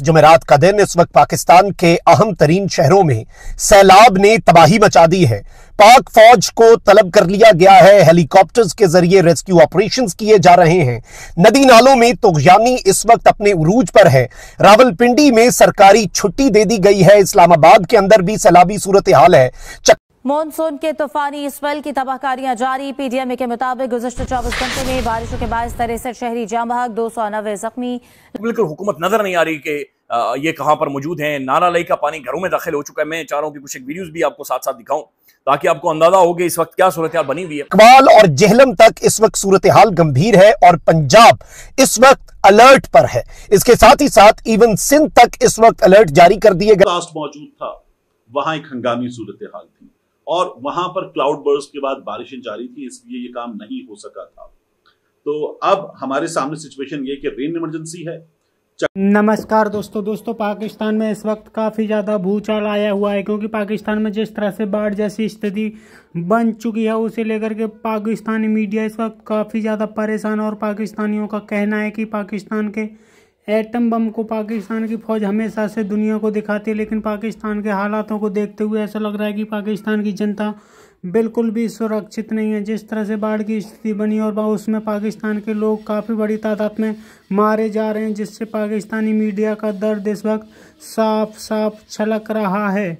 जुमेरात का दिन। इस वक्त पाकिस्तान के अहम तरीन शहरों में सैलाब ने तबाही मचा दी है। पाक फौज को तलब कर लिया गया है, हेलीकॉप्टर्स के जरिए रेस्क्यू ऑपरेशंस किए जा रहे हैं। नदी नालों में तुग़यानी इस वक्त अपने उरूज पर है। रावलपिंडी में सरकारी छुट्टी दे दी गई है। इस्लामाबाद के अंदर भी सैलाबी सूरत हाल है। मॉनसून के तूफानी स्पेल की तबाहकारियां जारी। पीडीएम के मुताबिक गुज़श्ता 24 घंटे में बारिशों के बायस 63 शहरी जाँ बहक, 290 जख्मी। बिल्कुल हुकूमत नजर नहीं आ रही कि ये कहां पर मौजूद हैं। नाला लई का पानी घरों में दाखिल हो चुका है। मैं चाह रहा हूं कि कुछ एक वीडियोस भी आपको साथ साथ दिखाऊं ताकि आपको अंदाजा हो कि इस वक्त क्या सूरत हाल बनी हुई है। इकबाल और जेहलम तक इस वक्त सूरत हाल गंभीर है और पंजाब इस वक्त अलर्ट पर है। इसके साथ ही साथ इवन सिंध तक इस वक्त अलर्ट जारी कर दिए गए। मौजूद था, वहां एक हंगामी सूरत हाल थी और वहां पर क्लाउड बर्स्ट के बाद बारिशें जारी थी, इसलिए ये काम नहीं हो सका था। तो अब हमारे सामने सिचुएशन ये कि रेन इमरजेंसी है। नमस्कार दोस्तों, पाकिस्तान में इस वक्त काफ़ी ज़्यादा भूचाल आया हुआ है, क्योंकि पाकिस्तान में जिस तरह से बाढ़ जैसी स्थिति बन चुकी है उसे लेकर के पाकिस्तानी मीडिया इस वक्त काफ़ी ज़्यादा परेशान। और पाकिस्तानियों का कहना है कि पाकिस्तान के एटम बम को पाकिस्तान की फ़ौज हमेशा से दुनिया को दिखाती है, लेकिन पाकिस्तान के हालातों को देखते हुए ऐसा लग रहा है कि पाकिस्तान की जनता बिल्कुल भी सुरक्षित नहीं है। जिस तरह से बाढ़ की स्थिति बनी और उसमें पाकिस्तान के लोग काफ़ी बड़ी तादाद में मारे जा रहे हैं, जिससे पाकिस्तानी मीडिया का दर्द इस वक्त साफ साफ छलक रहा है।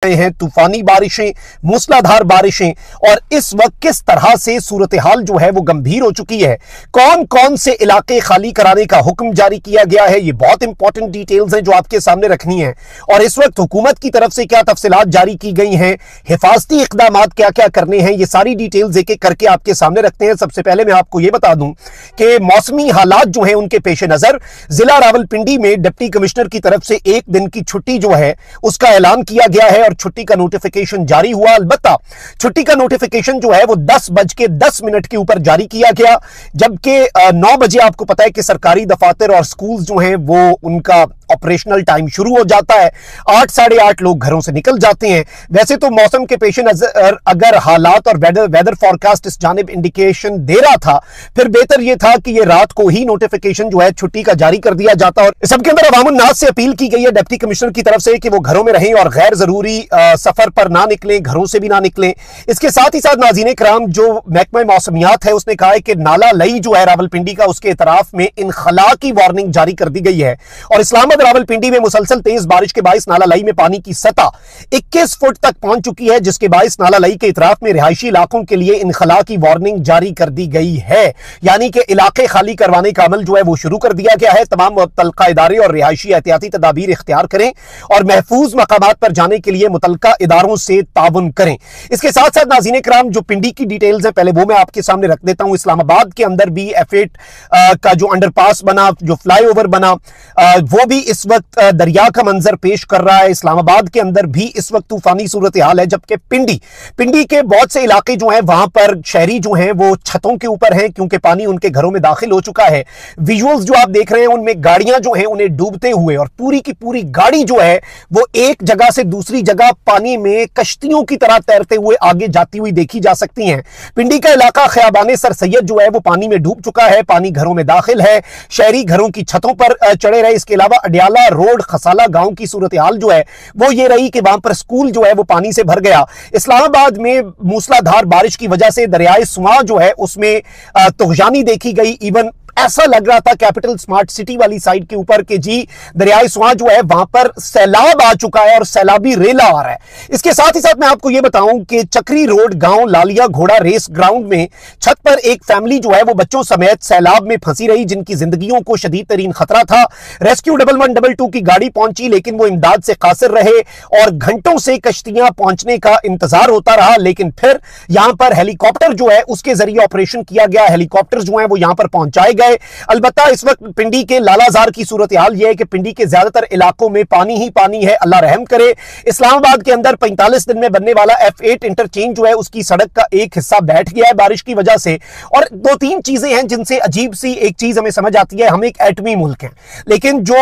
हैं तूफानी बारिशें, मूसलाधार बारिशें, और इस वक्त किस तरह से सूरत हाल जो है वो गंभीर हो चुकी है। कौन कौन से इलाके खाली कराने का हुक्म जारी किया गया है, ये बहुत इंपॉर्टेंट डिटेल्स हैं जो आपके सामने रखनी है। और इस वक्त हुकूमत की तरफ से क्या तफसीलात जारी की गई हैं, हिफाजती इकदाम क्या क्या करने हैं, ये सारी डिटेल्स एक एक करके आपके सामने रखते हैं। सबसे पहले मैं आपको ये बता दूं कि मौसमी हालात जो है उनके पेश नजर जिला रावलपिंडी में डिप्टी कमिश्नर की तरफ से एक दिन की छुट्टी जो है उसका ऐलान किया गया है और छुट्टी का नोटिफिकेशन जारी हुआ। अलबत्ता छुट्टी का नोटिफिकेशन जो है वो 10:10 के ऊपर जारी किया गया, जबकि 9 बजे आपको पता है कि सरकारी दफातर और स्कूल जो हैं वो उनका ऑपरेशनल टाइम शुरू हो जाता है। 8 साढ़े 8 लोग घरों से निकल जाते हैं। वैसे तो मौसम के पेश नजर अगर हालात और वेदर फॉरकास्ट इस जानिब इंडिकेशन दे रहा था, फिर बेहतर यह था कि यह रात को ही नोटिफिकेशन जो है छुट्टी का जारी कर दिया जाता। और सबके अंदर अवामुन नास से अपील की गई है डिप्टी कमिश्नर की तरफ से कि वो घरों में रहें और गैर जरूरी सफर पर ना निकलें, घरों से भी ना निकलें। इसके साथ ही साथ नाज़रीन कराम, जो महकमा मौसमियात है उसने कहा है कि नाला लई जो है रावलपिंडी का, उसके इतराफ में इनखला की वार्निंग जारी कर दी गई है। और इस्लामाबाद रावलपिंडी में मुसलसल तेज बारिश के बायस नाला लई में पानी की सतह 21 फुट तक पहुंच चुकी है, जिसके बायस नाला लई के इतराफ में रिहायशी इलाकों के लिए इनखला की वार्निंग जारी कर दी गई है। यानी कि इलाके खाली करवाने का अमल जो है वो शुरू कर दिया गया है। तमाम मुतल्लका इदारे और रिहायशी एहतियाती तदाबीर इख्तियार करें और महफूज मकामात पर जाने के लिए मुतल्लका इदारों से ताउन करें। इसके साथ साथ नाज़रीन कराम, जो पिंडी की डिटेल्स है पहले वो मैं आपके सामने रख देता हूं। इस्लामाबाद के अंदर भी F8 का जो अंडरपास बना, जो फ्लाईओवर बना, वो भी इस वक्त दरिया का मंजर पेश कर रहा है। इस्लामाबाद के अंदर भी इस वक्त तूफानी सूरत हाल है, जबकि पिंडी के बहुत से इलाके जो हैं वहां पर शहरी जो हैं वो छतों के ऊपर हैं, क्योंकि पानी उनके घरों में दाखिल हो चुका है। विजुअल्स जो आप देख रहे हैं उनमें गाड़ियां जो हैं उन्हें डूबते हुए, और पूरी की पूरी गाड़ी जो है वो एक जगह से दूसरी जगह पानी में कश्तियों की तरह तैरते हुए आगे जाती हुई देखी जा सकती हैं। पिंडी का इलाका खयाबाने सर सैयद जो है वो पानी में डूब चुका है, पानी घरों में दाखिल है, शहरी घरों की छतों पर चढ़े रहे। इसके अलावा अडियाला रोड खसाला गांव की सूरत हाल जो है वो ये रही कि वहां पर स्कूल जो है वो पानी से भर गया। इस्लामाबाद में मूसलाधार बारिश की वजह से दरियाए सुआ जो है उसमें तुग़यानी देखी गई। इवन ऐसा लग रहा था कैपिटल स्मार्ट सिटी वाली साइड के ऊपर कि जी दरियाए सुआ जो है वहां पर सैलाब आ चुका है और सैलाबी रेला आ रहा है। इसके साथ ही साथ मैं आपको यह बताऊं कि चक्री रोड गांव लालिया घोड़ा रेस ग्राउंड में छत पर एक फैमिली जो है वो बच्चों समेत सैलाब में फंसी रही, जिनकी जिंदगियों को शदीद तरीन खतरा था। रेस्क्यू 1112 की गाड़ी पहुंची, लेकिन वो इमदाद से कासिर रहे और घंटों से कश्तियां पहुंचने का इंतजार होता रहा। लेकिन फिर यहां पर हेलीकॉप्टर जो है उसके जरिए ऑपरेशन किया गया। हेलीकॉप्टर जो है वो यहां पर पहुंचाए गए। अलबत्ता इस वक्त पिंडी के लालाजार की सूरत हाल यह है कि पिंडी के ज्यादातर इलाकों में पानी ही पानी है, अल्लाह रहम करे। इस्लामाबाद के अंदर 45 दिन में बनने वाला F8 इंटरचेंज जो है उसकी सड़क का एक हिस्सा बैठ गया है बारिश की वजह से। और 2-3 चीजें हैं जिनसे अजीब सी एक चीज हमें समझ आती है। हम एक एटमी मुल्क हैं, लेकिन जो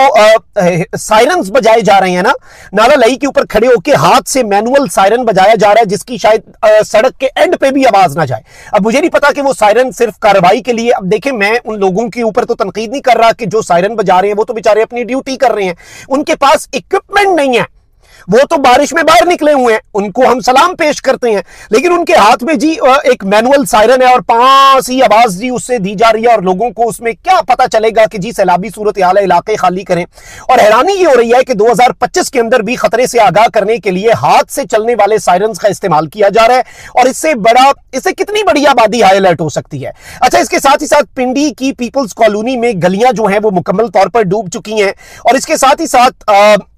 सायरन्स बजाए जा रहे हैं ना, नाला लई के ऊपर खड़े होकर हाथ से मैनुअल सायरन बजाया जा रहा है, जिसकी शायद सड़क के एंड पे भी आवाज ना जाए। अब मुझे नहीं पता कि वो सायरन सिर्फ कार्रवाई के लिए, अब देखें मैं उन लोगों के ऊपर तो तनकीद नहीं कर रहा कि जो सायरन बजा रहे हैं वो तो बेचारे अपनी ड्यूटी कर रहे हैं, उनके पास इक्विपमेंट नहीं है, वो तो बारिश में बाहर निकले हुए हैं, उनको हम सलाम पेश करते हैं, लेकिन उनके हाथ में जी एक मैनुअल सायरन है और पांच ही आवाज जी उससे दी जा रही है और लोगों को उसमें क्या पता चलेगा कि जी सैलाबी सूरत हाल है, इलाके खाली करें। और हैरानी ये हो रही है कि 2025 के अंदर भी खतरे से आगाह करने के लिए हाथ से चलने वाले सायरन का इस्तेमाल किया जा रहा है, और इससे कितनी बड़ी आबादी हाई अलर्ट हो सकती है। अच्छा, इसके साथ ही साथ पिंडी की पीपल्स कॉलोनी में गलियां जो हैं वो मुकम्मल तौर पर डूब चुकी हैं, और इसके साथ ही साथ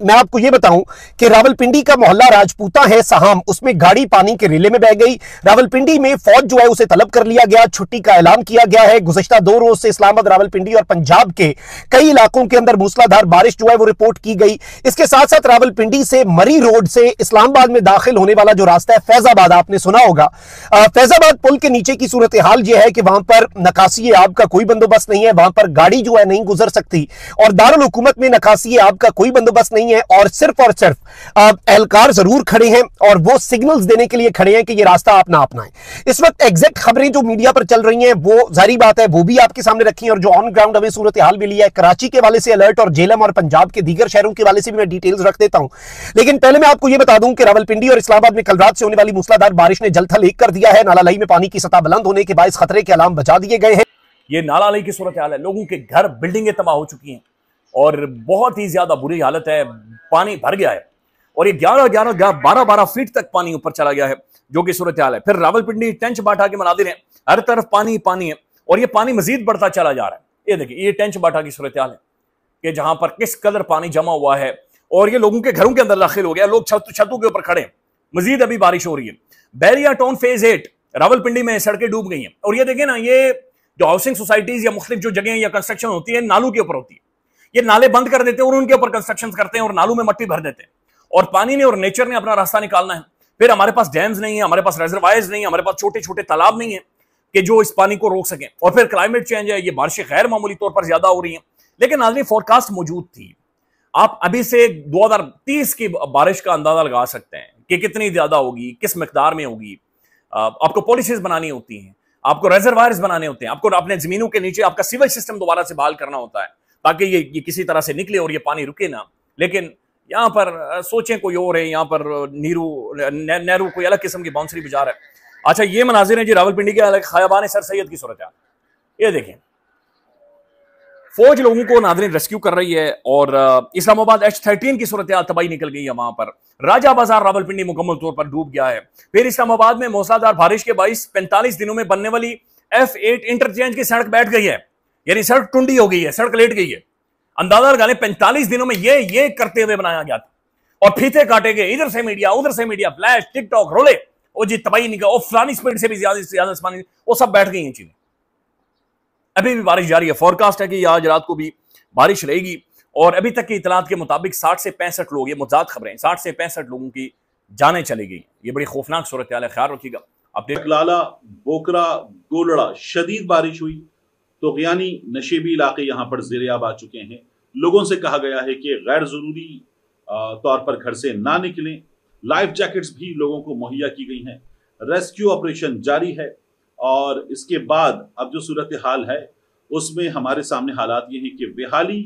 मैं आपको ये बताऊं कि रावलपिंडी का मोहल्ला राजपूता है सहाम, उसमें गाड़ी पानी के रिले में बह गई। रावलपिंडी में फौज जो है उसे तलब कर लिया गया, छुट्टी का ऐलान किया गया है। गुज़श्ता 2 रोज से इस्लामाबाद, रावलपिंडी और पंजाब के कई इलाकों के अंदर मूसलाधार बारिश जो है वो रिपोर्ट की गई। इसके साथ साथ रावलपिंडी से मरी रोड से इस्लामाबाद में दाखिल होने वाला जो रास्ता है फैजाबाद, आपने सुना होगा, फैजाबाद पुल के नीचे की सूरत हाल यह है कि वहां पर नकासी आब का कोई बंदोबस्त नहीं है, वहां पर गाड़ी जो है नहीं गुजर सकती, और दारुल हुकूमत में नकासी आब का कोई बंदोबस्त नहीं है, और सिर्फ एहलकार जरूर खड़े हैं और वो सिग्नल्स देने के लिए खड़े हैं कि ये रास्ता आप ना अपनाएं। इस वक्त एग्जैक्ट खबरें जो मीडिया पर चल रही हैं वो जारी बात है वो भी आपके सामने रखी है, और जो ऑन ग्राउंड हमें सूरत हाल भी लिया है कराची के वाले से अलर्ट और झेलम और पंजाब के दीगर शहरों के वाले से भी मैं डिटेल्स रख देता हूं। लेकिन पहले मैं आपको यह बता दूं कि रावलपिंडी और इस्लामाबाद में कल रात से होने वाली मूसलाधार बारिश ने जलथल एक कर दिया है। नाला लई में पानी की सतह बुलंद होने के बायस खतरे के अलार्म बजा दिए गए हैं। ये नाला लई की सूरत हाल है, लोगों के घर बिल्डिंगें तबाह हो चुकी हैं और बहुत ही ज्यादा बुरी हालत है, पानी भर गया है और ये 12 फीट तक पानी ऊपर चला गया है, जो कि सूरत हाल है। फिर रावलपिंडी टेंच बाटा के मनादिर हैं, हर तरफ पानी पानी है और ये पानी मजीद बढ़ता चला जा रहा है। ये देखिए, ये टेंच बाटा की सूरत हाल है कि जहां पर किस कदर पानी जमा हुआ है और ये लोगों के घरों के अंदर दाखिल हो गया, लोग छतों के ऊपर खड़े हैं, मजीद अभी बारिश हो रही है। बैरिया टाउन फेज 8 रावलपिंडी में सड़कें डूब गई हैं और ये देखिए ना, ये जो हाउसिंग सोसाइटीज या मुख्तलिफ जो जगह या कंस्ट्रक्शन होती है नालों के ऊपर होती है, ये नाले बंद कर देते हैं और उनके ऊपर कंस्ट्रक्शन करते हैं और नालों में मट्टी भर देते हैं और पानी ने और नेचर ने अपना रास्ता निकालना है। फिर हमारे पास डैम्स नहीं है, हमारे पास रिजर्वायर्स नहीं है, हमारे पास छोटे छोटे तालाब नहीं है कि जो इस पानी को रोक सकें। और फिर क्लाइमेट चेंज है, ये बारिशें गैर मामूली तौर पर ज्यादा हो रही हैं, लेकिन नाज़रीन फोरकास्ट मौजूद थी। आप अभी से 2030 की बारिश का अंदाजा लगा सकते हैं कि कितनी ज्यादा होगी, किस मिकदार में होगी। आपको पॉलिसीज बनानी होती हैं, आपको रिजर्वायर्स बनाने होते हैं, आपको अपने जमीनों के नीचे आपका सिविल सिस्टम दोबारा से बहाल करना होता है ताकि ये किसी तरह से निकले और ये पानी रुके ना। लेकिन यहाँ पर सोचें कोई और है, यहाँ पर नेहरू कोई अलग किस्म की बाउंसरी बजा रहा है। अच्छा, ये मनाजिर है जी रावलपिंडी के खयाबान सर सैयद की सूरत है। ये देखें, फौज लोगों को नाज़रीन रेस्क्यू कर रही है और इस्लामाबाद H13 की सूरत तबाही निकल गई है। वहां पर राजा बाजार रावलपिंडी मुकम्मल तौर पर डूब गया है। फिर इस्लामाबाद में मूसलाधार बारिश के बाइस 45 दिनों में बनने वाली F8 इंटरचेंज की सड़क बैठ गई है, यानी सड़क टुंडी हो गई है, सड़क लेट गई है। अंदाजा लगा लें 45 दिनों में ये करते हुए बनाया गया था और फीते काटे गए, इधर से मीडिया उधर से मीडिया, फ्लैश टिकटॉक रोले, वो जी तबाही निकल और फलानी स्पीड से भी ज्यादा वो सब बैठ गई हैं चीजें। अभी भी बारिश जारी है, फोरकास्ट है कि आज रात को भी बारिश रहेगी और अभी तक की इतलात के मुताबिक 60 से 65 लोग, ये मुजाद खबरें, 60 से 65 लोगों की जानें चली गई। ये बड़ी खौफनाक सूरत हाल है, ख्याल रखिएगा। अपने लाला, बोकरा, गोलड़ा शदीद बारिश हुई तो यानी नशेबी इलाके यहाँ पर ज़ेरे-आब आ चुके हैं। लोगों से कहा गया है कि गैर ज़रूरी तौर पर घर से ना निकलें। लाइफ जैकेट्स भी लोगों को मुहैया की गई हैं। रेस्क्यू ऑपरेशन जारी है और इसके बाद अब जो सूरत हाल है उसमें हमारे सामने हालात ये हैं कि बेहाली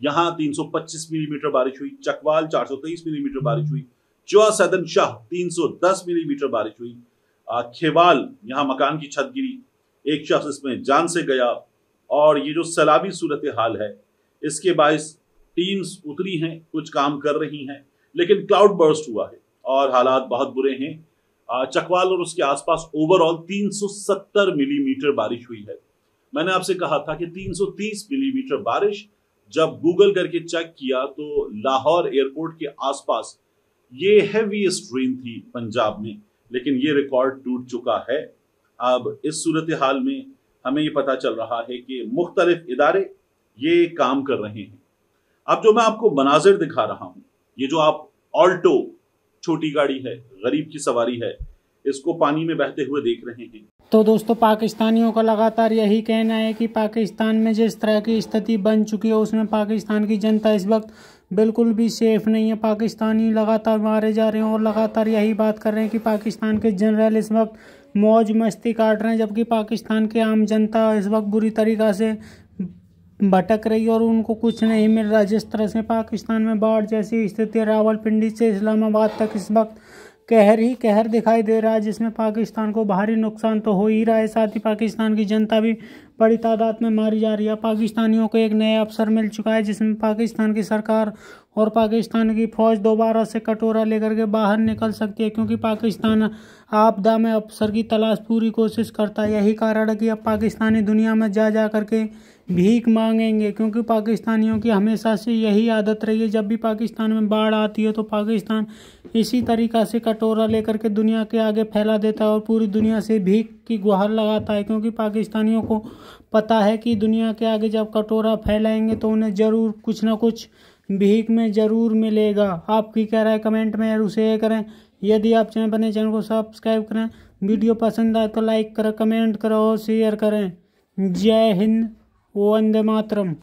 यहाँ 325 मिलीमीटर बारिश हुई, चकवाल 423 मिलीमीटर बारिश हुई, चौआ सदन शाह 310 मिलीमीटर बारिश हुई, खेवाल यहाँ मकान की छत गिरी, एक शख्स इसमें जान से गया। और ये जो सैलाबी सूरत हाल है इसके बायस टीम्स उतरी हैं, कुछ काम कर रही हैं, लेकिन क्लाउड बर्स्ट हुआ है और हालात बहुत बुरे हैं। चकवाल और उसके आसपास ओवरऑल 370 मिलीमीटर बारिश हुई है। मैंने आपसे कहा था कि 330 मिलीमीटर बारिश, जब गूगल करके चेक किया तो लाहौर एयरपोर्ट के आसपास ये हैवीएस्ट रेन थी पंजाब में, लेकिन ये रिकॉर्ड टूट चुका है। अब इस सूरत हाल में हमें ये पता चल रहा है कि मुख्तलिफ इदारे ये काम कर रहे हैं। अब जो मैं आपको मनाजिर दिखा रहा हूँ, ये जो आप ऑल्टो छोटी गाड़ी है, गरीब की सवारी है, इसको पानी में बहते हुए देख रहे हैं। तो दोस्तों, पाकिस्तानियों का लगातार यही कहना है कि पाकिस्तान में जिस तरह की स्थिति बन चुकी है उसमें पाकिस्तान की जनता इस वक्त बिल्कुल भी सेफ नहीं है। पाकिस्तानी लगातार मारे जा रहे हैं और लगातार यही बात कर रहे हैं कि पाकिस्तान के जनरल इस वक्त मौज मस्ती काट रहे हैं, जबकि पाकिस्तान की आम जनता इस वक्त बुरी तरीक़ा से भटक रही है और उनको कुछ नहीं मिल रहा। जिस तरह से पाकिस्तान में बाढ़ जैसी स्थिति रावलपिंडी से इस्लामाबाद तक इस वक्त कहर ही कहर दिखाई दे रहा है, जिसमें पाकिस्तान को भारी नुकसान तो हो ही रहा है, साथ ही पाकिस्तान की जनता भी बड़ी तादाद में मारी जा रही है। पाकिस्तानियों को एक नया अवसर मिल चुका है, जिसमें पाकिस्तान की सरकार और पाकिस्तान की फौज दोबारा से कटोरा लेकर के बाहर निकल सकती है, क्योंकि पाकिस्तान आपदा में अवसर की तलाश पूरी कोशिश करता है। यही कारण है कि अब पाकिस्तानी दुनिया में जा करके भीख मांगेंगे, क्योंकि पाकिस्तानियों की हमेशा से यही आदत रही है। जब भी पाकिस्तान में बाढ़ आती है तो पाकिस्तान इसी तरीक़ा से कटोरा लेकर के दुनिया के आगे फैला देता है और पूरी दुनिया से भीख की गुहार लगाता है, क्योंकि पाकिस्तानियों को पता है कि दुनिया के आगे जब कटोरा फैलाएंगे तो उन्हें ज़रूर कुछ ना कुछ भीख में ज़रूर मिलेगा। आपकी क्या राय कमेंट में जरूर शेयर करें। यदि आप चैनल को सब्सक्राइब करें, वीडियो पसंद आए तो लाइक करें, कमेंट करें और शेयर करें। जय हिंद, वंदे मातरम।